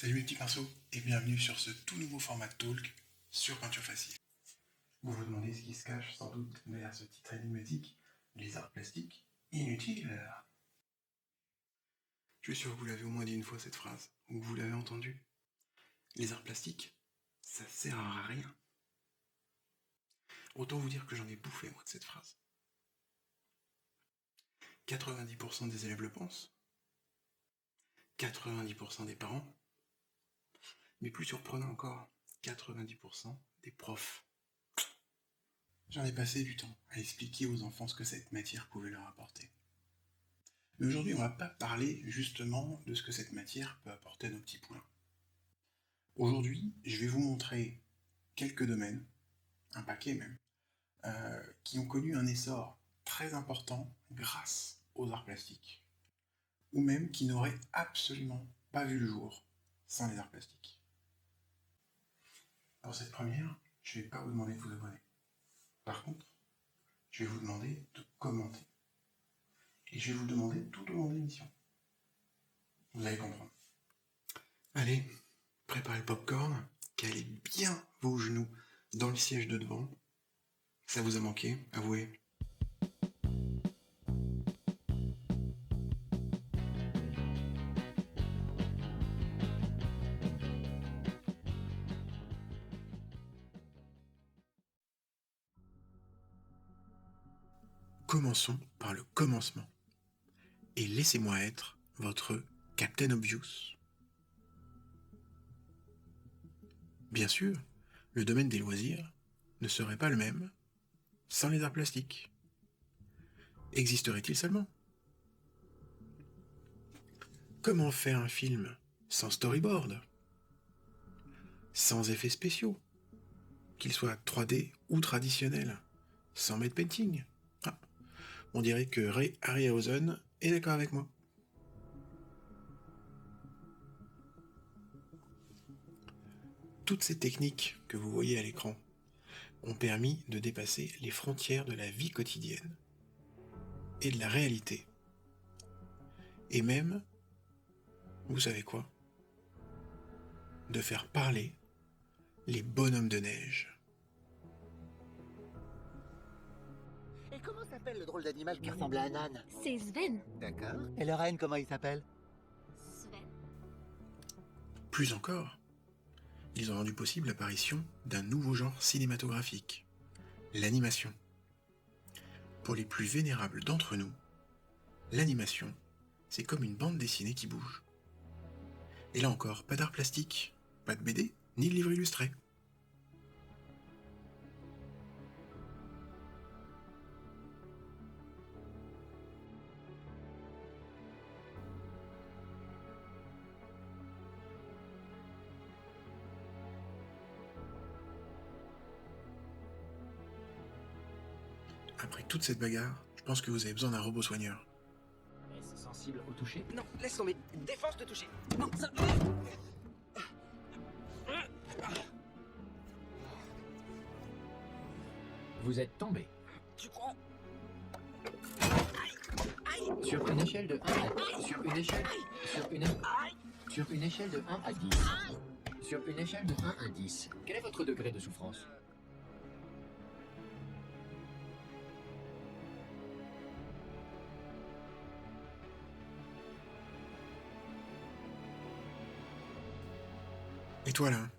Salut mes petits pinceaux et bienvenue sur ce tout nouveau format de talk sur Peinture Facile. Vous vous demandez ce qui se cache sans doute derrière ce titre énigmatique, les arts plastiques inutiles. Je suis sûr que vous l'avez au moins dit une fois cette phrase, ou que vous l'avez entendue. Les arts plastiques, ça sert à rien. Autant vous dire que j'en ai bouffé moi de cette phrase. 90% des élèves le pensent, 90% des parents, mais plus surprenant encore, 90% des profs. J'en ai passé du temps à expliquer aux enfants ce que cette matière pouvait leur apporter. Mais aujourd'hui, on ne va pas parler justement de ce que cette matière peut apporter à nos petits poulains. Aujourd'hui, je vais vous montrer quelques domaines, un paquet même, qui ont connu un essor très important grâce aux arts plastiques, ou même qui n'auraient absolument pas vu le jour sans les arts plastiques. Pour cette première, je ne vais pas vous demander de vous abonner. Par contre, je vais vous demander de commenter. Et je vais vous le demander tout au long de l'émission. Vous allez comprendre. Allez, préparez le popcorn, calez bien vos genoux dans le siège de devant. Ça vous a manqué, avouez. Commençons par le commencement. Et laissez-moi être votre Captain Obvious. Bien sûr, le domaine des loisirs ne serait pas le même sans les arts plastiques. Existerait-il seulement? Comment faire un film sans storyboard? Sans effets spéciaux? Qu'ils soient 3D ou traditionnels? Sans matte painting? On dirait que Ray Harryhausen est d'accord avec moi. Toutes ces techniques que vous voyez à l'écran ont permis de dépasser les frontières de la vie quotidienne et de la réalité. Et même, vous savez quoi? De faire parler les bonhommes de neige. Et comment s'appelle le drôle d'animal qui ressemble à un âne? C'est Sven. D'accord. Et le renne, comment il s'appelle? Sven. Plus encore, ils ont rendu possible l'apparition d'un nouveau genre cinématographique, l'animation. Pour les plus vénérables d'entre nous, l'animation, c'est comme une bande dessinée qui bouge. Et là encore, pas d'art plastique, pas de BD, ni de livre illustré. Après toute cette bagarre, je pense que vous avez besoin d'un robot soigneur. Est-ce sensible au toucher? Non, laisse tomber. Défense de toucher. Non, ça... Vous êtes tombé. Tu crois? Sur une échelle de 1 à 10. Sur une échelle de 1 à 10. Sur une échelle de 1 à 10. Quel est votre degré de souffrance? Et toi là,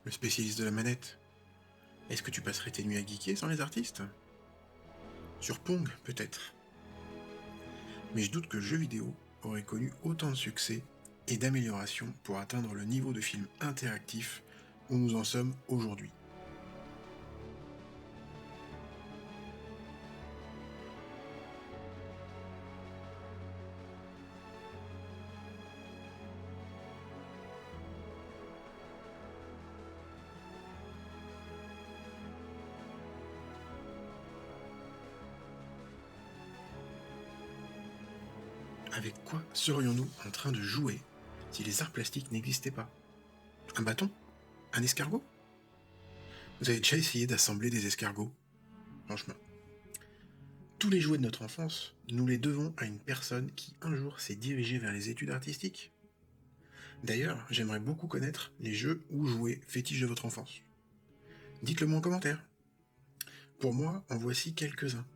le spécialiste de la manette, est-ce que tu passerais tes nuits à geeker sans les artistes? Sur Pong, peut-être. Mais je doute que le jeu vidéo aurait connu autant de succès et d'amélioration pour atteindre le niveau de film interactif où nous en sommes aujourd'hui. Avec quoi serions-nous en train de jouer si les arts plastiques n'existaient pas? Un bâton? Un escargot? Vous avez déjà essayé d'assembler des escargots? Franchement. Tous les jouets de notre enfance, nous les devons à une personne qui un jour s'est dirigée vers les études artistiques. D'ailleurs, j'aimerais beaucoup connaître les jeux ou jouets fétiches de votre enfance. Dites-le moi en commentaire. Pour moi, en voici quelques-uns.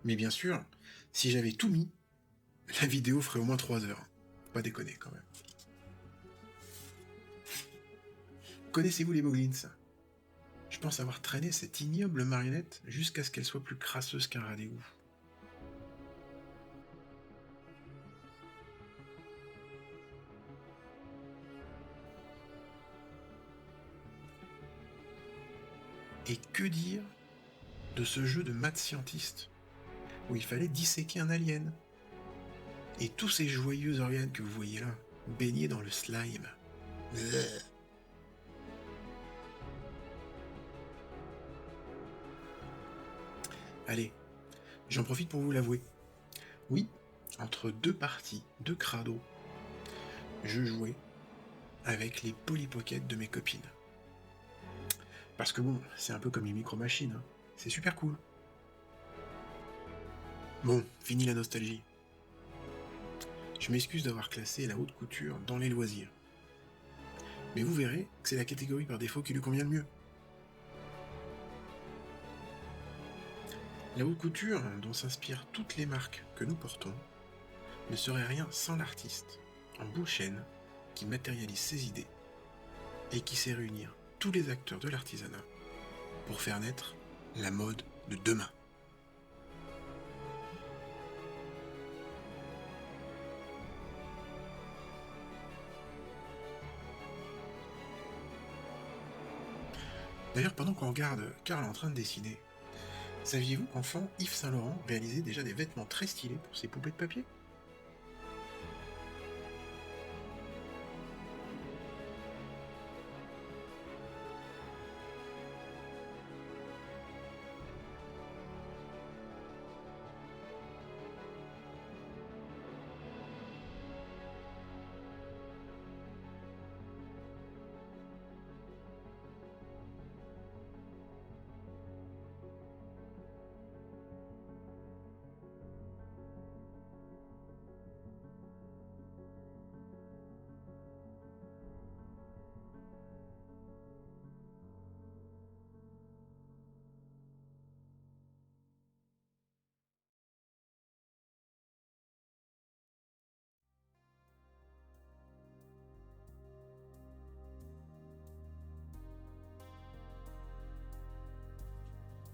Mais bien sûr, si j'avais tout mis, la vidéo ferait au moins 3 heures. Pas déconner quand même. Connaissez-vous les Moglins? Je pense avoir traîné cette ignoble marionnette jusqu'à ce qu'elle soit plus crasseuse qu'un rat d'égout. Et que dire de ce jeu de maths scientiste, où il fallait disséquer un alien, et tous ces joyeux organes que vous voyez là, baignés dans le slime. Bleh. Allez, j'en profite pour vous l'avouer. Oui, entre deux parties de crado, je jouais avec les Polly Pocket de mes copines. Parce que bon, c'est un peu comme les micro-machines, hein. C'est super cool. Bon, fini la nostalgie. Je m'excuse d'avoir classé la haute couture dans les loisirs. Mais vous verrez que c'est la catégorie par défaut qui lui convient le mieux. La haute couture, dont s'inspirent toutes les marques que nous portons, ne serait rien sans l'artiste, en bout de chaîne, qui matérialise ses idées et qui sait réunir tous les acteurs de l'artisanat pour faire naître la mode de demain. D'ailleurs, pendant qu'on regarde Karl en train de dessiner, saviez-vous qu'enfant, Yves Saint Laurent réalisait déjà des vêtements très stylés pour ses poupées de papier?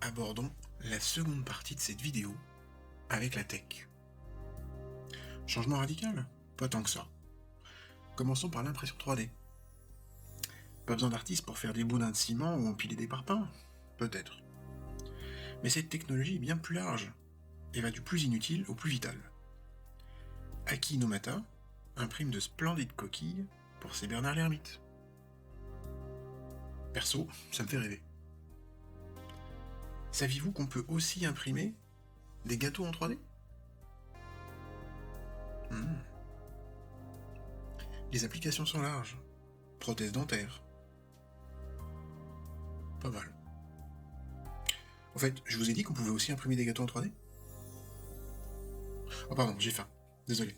Abordons la seconde partie de cette vidéo avec la tech. Changement radical? Pas tant que ça. Commençons par l'impression 3D. Pas besoin d'artistes pour faire des boudins de ciment ou empiler des parpaings? Peut-être. Mais cette technologie est bien plus large et va du plus inutile au plus vital. Aki Inomata imprime de splendides coquilles pour ses Bernard l'Ermite. Perso, ça me fait rêver. Saviez-vous qu'on peut aussi imprimer des gâteaux en 3D? Les applications sont larges. Prothèses dentaires. Pas mal. En fait, je vous ai dit qu'on pouvait aussi imprimer des gâteaux en 3D? Oh pardon, j'ai faim. Désolé.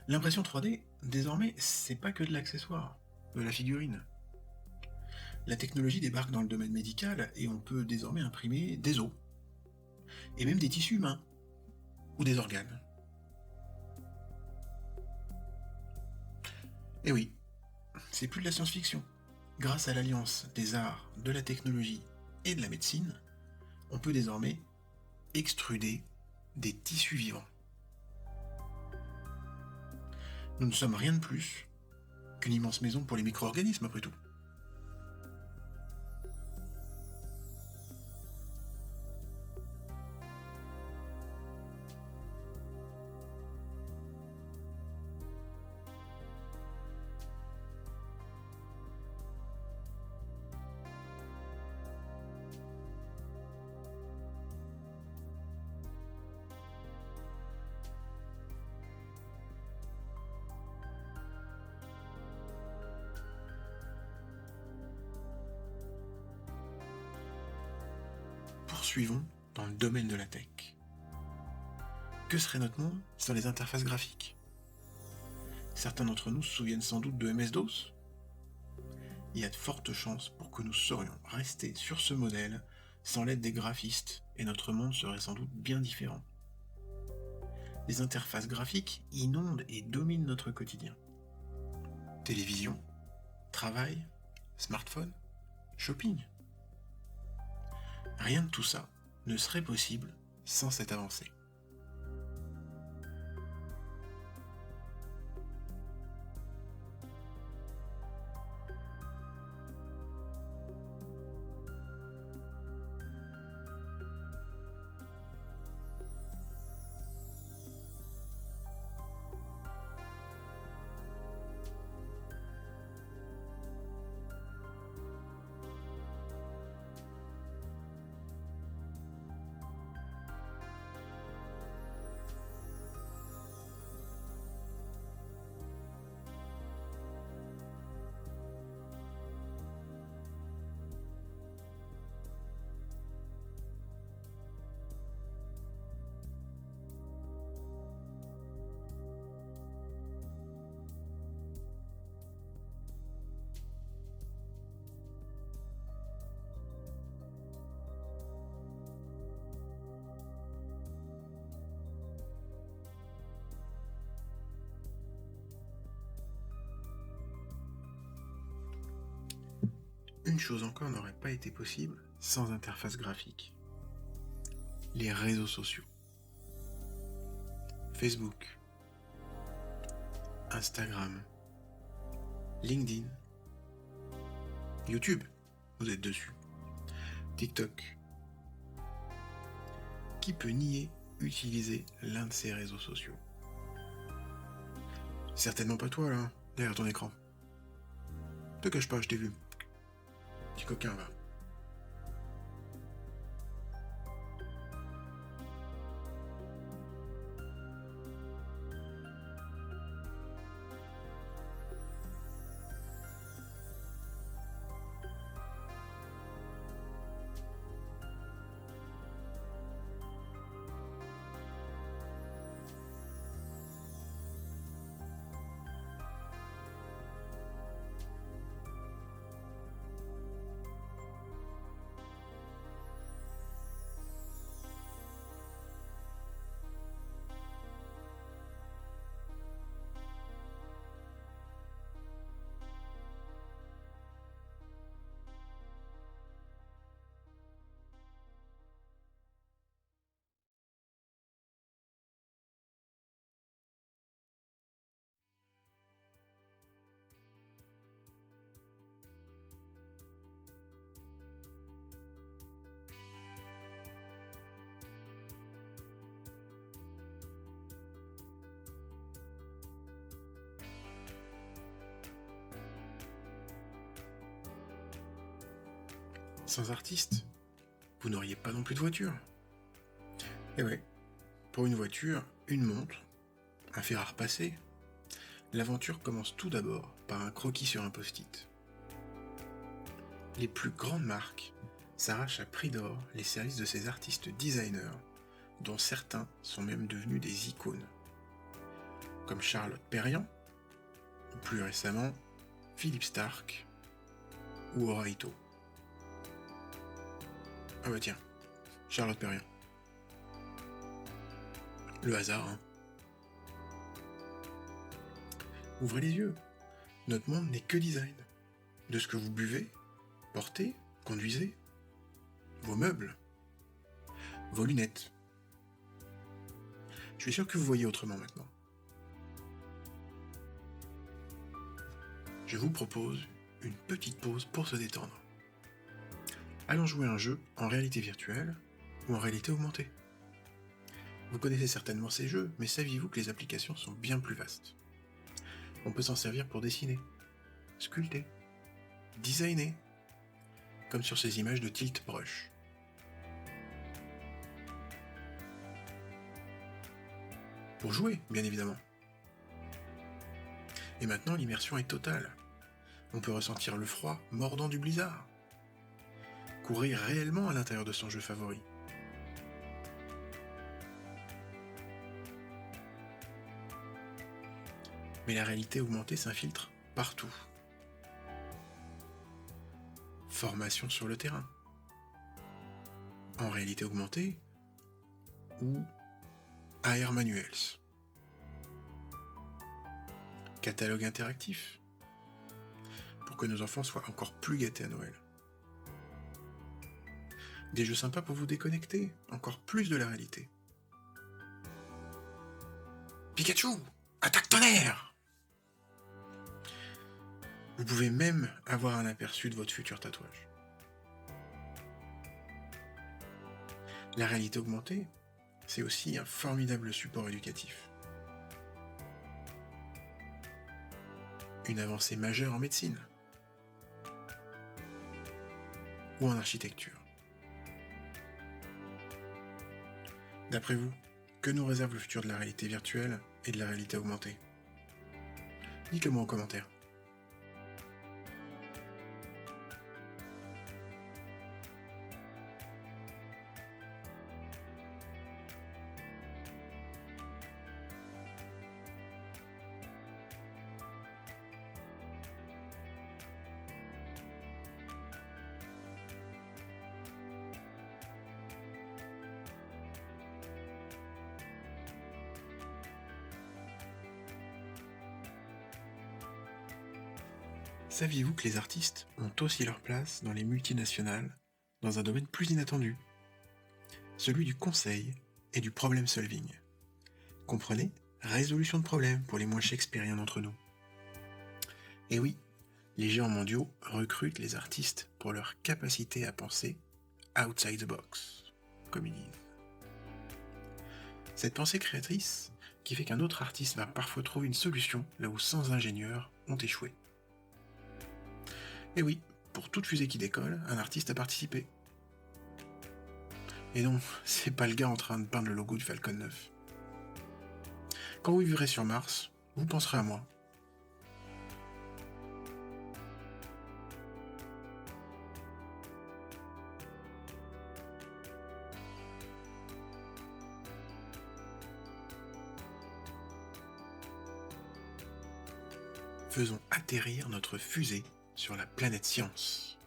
L'impression 3D, désormais, c'est pas que de l'accessoire, de la figurine. La technologie débarque dans le domaine médical et on peut désormais imprimer des os, et même des tissus humains, ou des organes. Et oui, c'est plus de la science-fiction. Grâce à l'alliance des arts, de la technologie et de la médecine, on peut désormais extruder des tissus vivants. Nous ne sommes rien de plus qu'une immense maison pour les micro-organismes, après tout. Poursuivons dans le domaine de la tech. Que serait notre monde sans les interfaces graphiques? Certains d'entre nous se souviennent sans doute de MS-DOS. Il y a de fortes chances pour que nous serions restés sur ce modèle sans l'aide des graphistes, et notre monde serait sans doute bien différent. Les interfaces graphiques inondent et dominent notre quotidien. Télévision, travail, smartphone, shopping. Rien de tout ça ne serait possible sans cette avancée. Une chose encore n'aurait pas été possible sans interface graphique. Les réseaux sociaux. Facebook, Instagram, LinkedIn, YouTube, vous êtes dessus, TikTok. Qui peut nier utiliser l'un de ces réseaux sociaux? Certainement pas toi là, derrière ton écran. Te cache pas, je t'ai vu. Petit coquin, va. Sans artiste, vous n'auriez pas non plus de voiture. Et ouais, pour une voiture, une montre, un fer à repasser, l'aventure commence tout d'abord par un croquis sur un post-it. Les plus grandes marques s'arrachent à prix d'or les services de ces artistes designers, dont certains sont même devenus des icônes, comme Charlotte Perriand, ou plus récemment Philippe Stark ou Ora Ito. Ah bah tiens, Charlotte Perriand. Le hasard, hein. Ouvrez les yeux. Notre monde n'est que design. De ce que vous buvez, portez, conduisez, vos meubles, vos lunettes. Je suis sûr que vous voyez autrement maintenant. Je vous propose une petite pause pour se détendre. Allons jouer à un jeu en réalité virtuelle ou en réalité augmentée. Vous connaissez certainement ces jeux, mais saviez-vous que les applications sont bien plus vastes? On peut s'en servir pour dessiner, sculpter, designer, comme sur ces images de Tilt Brush. Pour jouer, bien évidemment. Et maintenant, l'immersion est totale. On peut ressentir le froid mordant du blizzard. Courir réellement à l'intérieur de son jeu favori. Mais la réalité augmentée s'infiltre partout. Formation sur le terrain. En réalité augmentée ou AR manuels. Catalogue interactif. Pour que nos enfants soient encore plus gâtés à Noël. Des jeux sympas pour vous déconnecter, encore plus de la réalité. Pikachu, attaque tonnerre! Vous pouvez même avoir un aperçu de votre futur tatouage. La réalité augmentée, c'est aussi un formidable support éducatif. Une avancée majeure en médecine ou en architecture. D'après vous, que nous réserve le futur de la réalité virtuelle et de la réalité augmentée? Dites-le moi en commentaire. Saviez-vous que les artistes ont aussi leur place dans les multinationales, dans un domaine plus inattendu, celui du conseil et du problem solving. Comprenez, résolution de problèmes pour les moins shakespeariens d'entre nous. Et oui, les géants mondiaux recrutent les artistes pour leur capacité à penser outside the box, comme ils disent. Cette pensée créatrice qui fait qu'un autre artiste va parfois trouver une solution là où 100 ingénieurs ont échoué. Et oui, pour toute fusée qui décolle, un artiste a participé. Et non, c'est pas le gars en train de peindre le logo du Falcon 9. Quand vous vivrez sur Mars, vous penserez à moi. Faisons atterrir notre fusée sur la planète Science.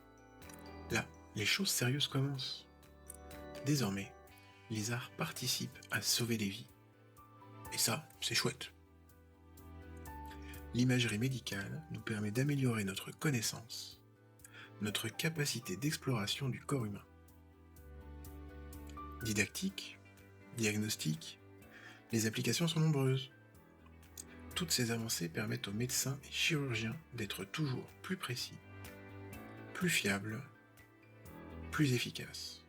Là, les choses sérieuses commencent. Désormais, les arts participent à sauver des vies. Et ça, c'est chouette. L'imagerie médicale nous permet d'améliorer notre connaissance, notre capacité d'exploration du corps humain. Didactique, diagnostic, les applications sont nombreuses. Toutes ces avancées permettent aux médecins et chirurgiens d'être toujours plus précis, plus fiables, plus efficaces.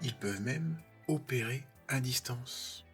Ils peuvent même opérer à distance.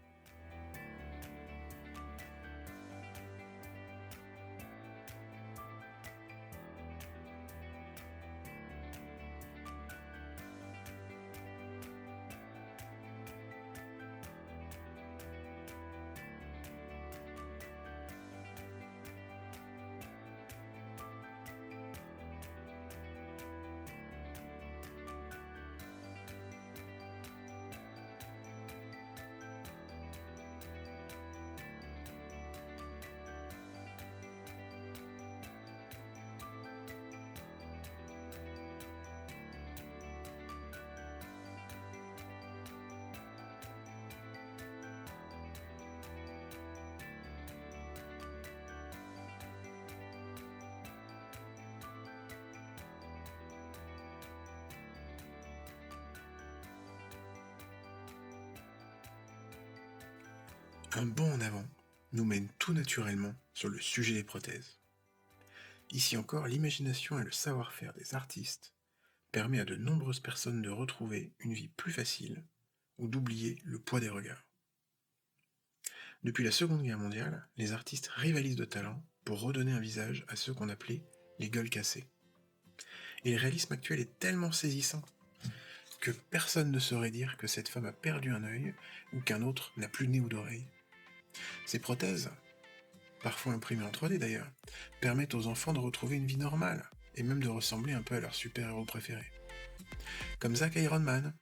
Un bond en avant nous mène tout naturellement sur le sujet des prothèses. Ici encore, l'imagination et le savoir-faire des artistes permet à de nombreuses personnes de retrouver une vie plus facile ou d'oublier le poids des regards. Depuis la Seconde Guerre mondiale, les artistes rivalisent de talent pour redonner un visage à ceux qu'on appelait les gueules cassées. Et le réalisme actuel est tellement saisissant que personne ne saurait dire que cette femme a perdu un œil ou qu'un autre n'a plus de nez ou d'oreille. Ces prothèses, parfois imprimées en 3D d'ailleurs, permettent aux enfants de retrouver une vie normale et même de ressembler un peu à leur super-héros préféré. Comme Zack Iron Man,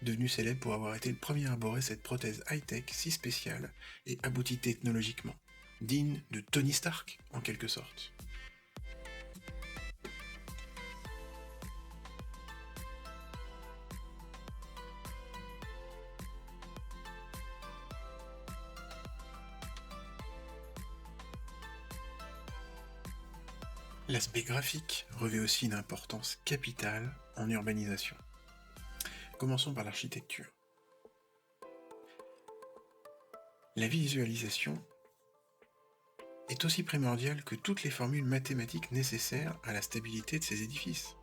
devenu célèbre pour avoir été le premier à arborer cette prothèse high-tech si spéciale et aboutie technologiquement, digne de Tony Stark en quelque sorte. L'aspect graphique revêt aussi une importance capitale en urbanisation. Commençons par l'architecture. La visualisation est aussi primordiale que toutes les formules mathématiques nécessaires à la stabilité de ces édifices.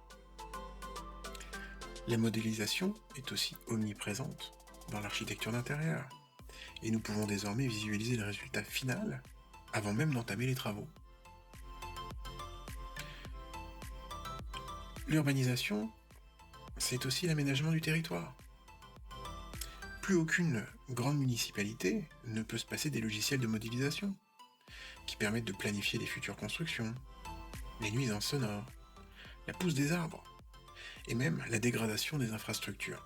La modélisation est aussi omniprésente dans l'architecture d'intérieur, et nous pouvons désormais visualiser le résultat final avant même d'entamer les travaux. L'urbanisation, c'est aussi l'aménagement du territoire. Plus aucune grande municipalité ne peut se passer des logiciels de modélisation, qui permettent de planifier les futures constructions, les nuisances sonores, la pousse des arbres, et même la dégradation des infrastructures.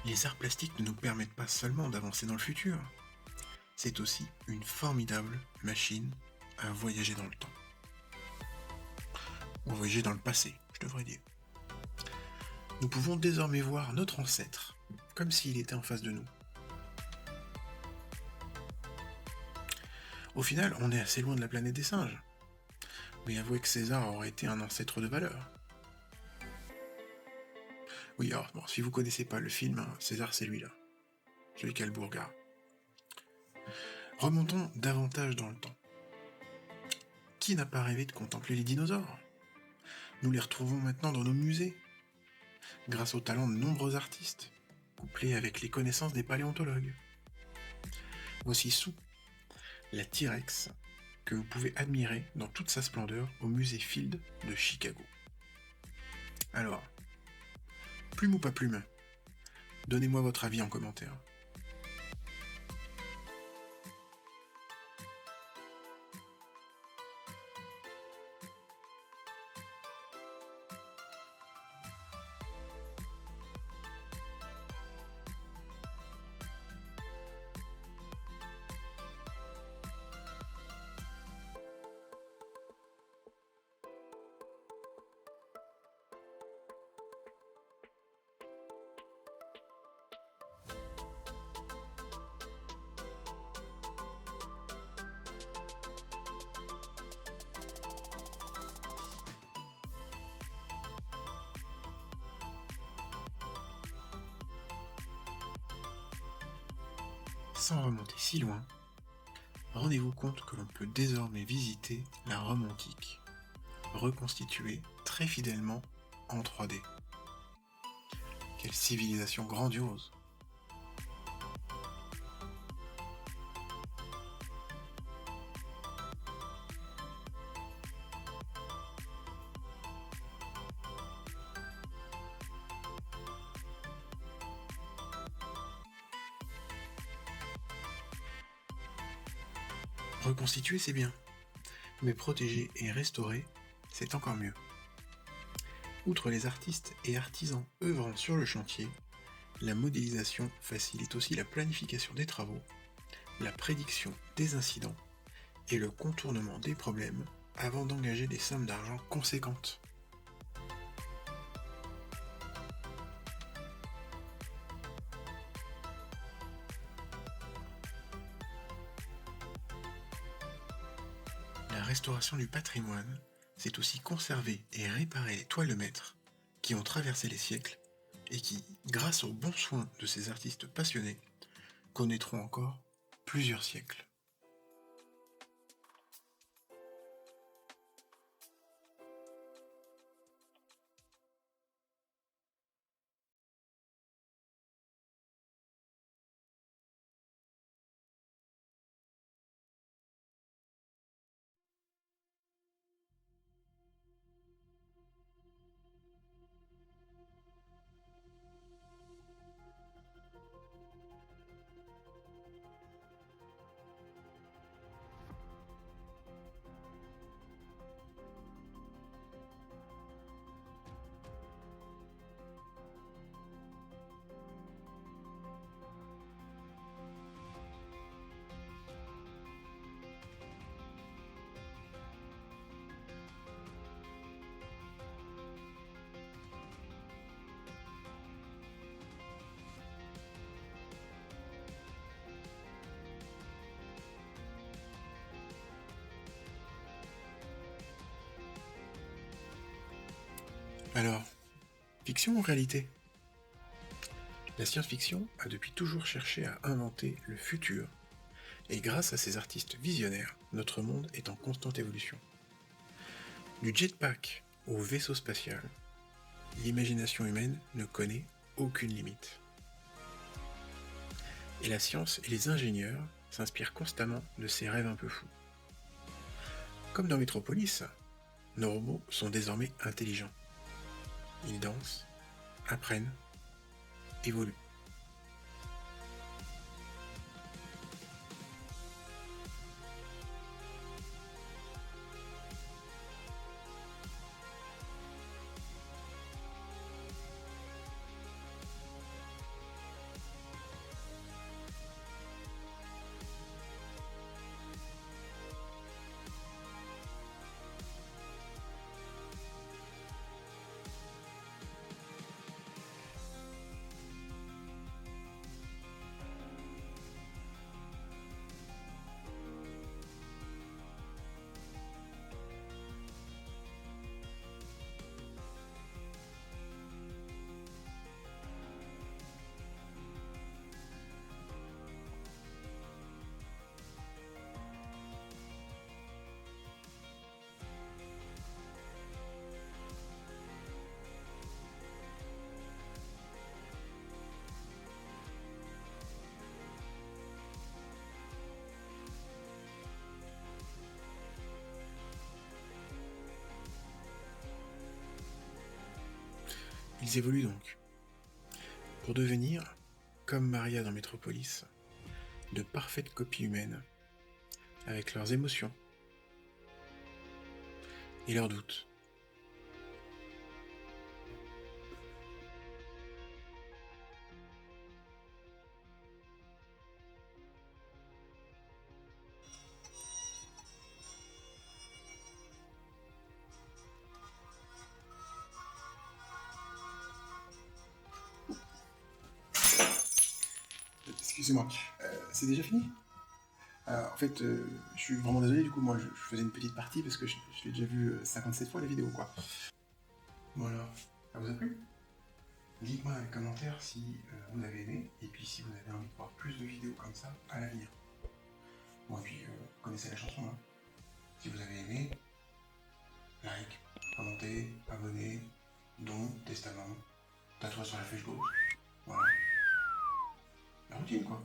Les arts plastiques ne nous permettent pas seulement d'avancer dans le futur, c'est aussi une formidable machine à voyager dans le temps. Ou voyager dans le passé, je devrais dire. Nous pouvons désormais voir notre ancêtre, comme s'il était en face de nous. Au final, on est assez loin de la planète des singes. Mais avouez que César aurait été un ancêtre de valeur. Oui, alors, bon, si vous connaissez pas le film, César c'est lui-là. Celui qui a le bourgard. Remontons davantage dans le temps. Qui n'a pas rêvé de contempler les dinosaures? Nous les retrouvons maintenant dans nos musées, grâce au talent de nombreux artistes, couplés avec les connaissances des paléontologues. Voici Sue, la T-Rex, que vous pouvez admirer dans toute sa splendeur au musée Field de Chicago. Alors, plume ou pas plume? Donnez-moi votre avis en commentaire. Sans remonter si loin, rendez-vous compte que l'on peut désormais visiter la Rome antique, reconstituée très fidèlement en 3D. Quelle civilisation grandiose! Reconstituer, c'est bien, mais protéger et restaurer, c'est encore mieux. Outre les artistes et artisans œuvrant sur le chantier, la modélisation facilite aussi la planification des travaux, la prédiction des incidents et le contournement des problèmes avant d'engager des sommes d'argent conséquentes. La restauration du patrimoine, c'est aussi conserver et réparer les toiles de maître qui ont traversé les siècles et qui, grâce aux bons soins de ces artistes passionnés, connaîtront encore plusieurs siècles. Alors, fiction ou réalité? La science-fiction a depuis toujours cherché à inventer le futur, et grâce à ces artistes visionnaires, notre monde est en constante évolution. Du jetpack au vaisseau spatial, l'imagination humaine ne connaît aucune limite. Et la science et les ingénieurs s'inspirent constamment de ces rêves un peu fous. Comme dans Metropolis, nos robots sont désormais intelligents. Ils dansent, apprennent, évoluent. Ils évoluent donc, pour devenir, comme Maria dans Metropolis, de parfaites copies humaines, avec leurs émotions et leurs doutes. Excusez-moi, c'est déjà fini? En fait, je suis vraiment désolé, du coup, moi je faisais une petite partie parce que je l'ai déjà vu 57 fois la vidéo, quoi. Bon alors, ça vous a plu? Dites-moi dans les commentaires si vous avez aimé, et puis si vous avez envie de voir plus de vidéos comme ça à l'avenir. Bon, et puis, vous connaissez la chanson, hein. Si vous avez aimé, like, commentez, abonnez, don, testament, tatouage sur la flèche gauche. Voilà. La routine, quoi.